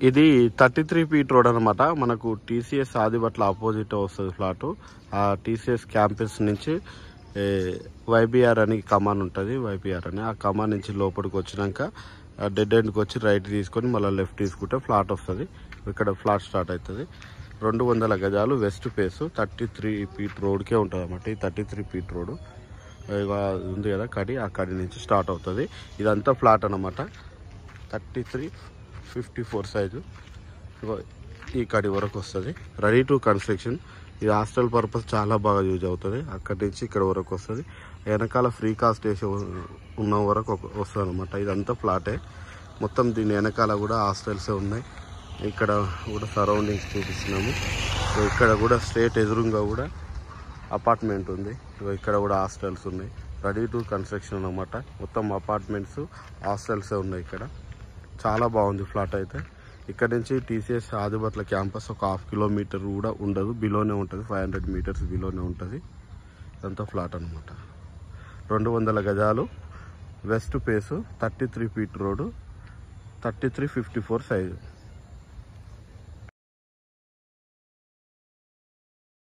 ఇది 33 feet road అనమాట. మనకు టీసీఎస్ ఆదిబట్ల ఆపోజిట్ వస్తుంది ఫ్లాట్. ఆ టీసీఎస్ క్యాంపస్ నుంచి వైబీఆర్ అని కమాన్ ఉంటుంది. వైబీఆర్ అని ఆ కమాన్ నుంచి లోపలికి వచ్చినాక డెడ్ ఎండ్కి వచ్చి రైట్ తీసుకొని మళ్ళీ లెఫ్ట్ తీసుకుంటే ఫ్లాట్ వస్తుంది. ఇక్కడ ఫ్లాట్ స్టార్ట్ అవుతుంది. 200 గజాలు వెస్ట్ ఫేస్ 33 ఫీట్ రోడ్కే ఉంటుంది అన్నమాట. ఈ 33 ఫీట్ రోడ్ ఉంది కదా కడి, ఆ కడి నుంచి స్టార్ట్ అవుతుంది. ఇదంతా ఫ్లాట్ అనమాట. 33-54 సైజు ఈ కడి వరకు వస్తుంది. Ready to construction. ఇది హాస్టల్ పర్పస్ చాలా బాగా యూజ్ అవుతుంది. అక్కడి నుంచి ఇక్కడ వరకు వస్తుంది. వెనకాల ఫ్రీ కాస్ట్ వేసి ఉన్న వరకు వస్తుంది అనమాట. ఇదంతా ఫ్లాటే మొత్తం. దీని వెనకాల కూడా హాస్టల్సే ఉన్నాయి. ఇక్కడ కూడా సరౌండింగ్స్ చూపిస్తున్నాము. ఇక్కడ కూడా స్ట్రేట్ ఎదురుగా కూడా అపార్ట్మెంట్ ఉంది. ఇక్కడ కూడా హాస్టల్స్ ఉన్నాయి. రెడీ టు కన్స్ట్రక్షన్ అన్నమాట. మొత్తం అపార్ట్మెంట్స్ హాస్టల్సే ఉన్నాయి. ఇక్కడ చాలా బాగుంది ఫ్లాట్ అయితే. ఇక్కడ నుంచి టీసీఎస్ ఆదిబట్ల క్యాంపస్ ఒక 1/2 కిలోమీటర్ కూడా ఉండదు, బిలోనే ఉంటుంది. 500 మీటర్స్ బిలోనే ఉంటుంది. ఇదంతా ఫ్లాట్ అనమాట. 200 గజాలు west face 33 feet road 33-54 size.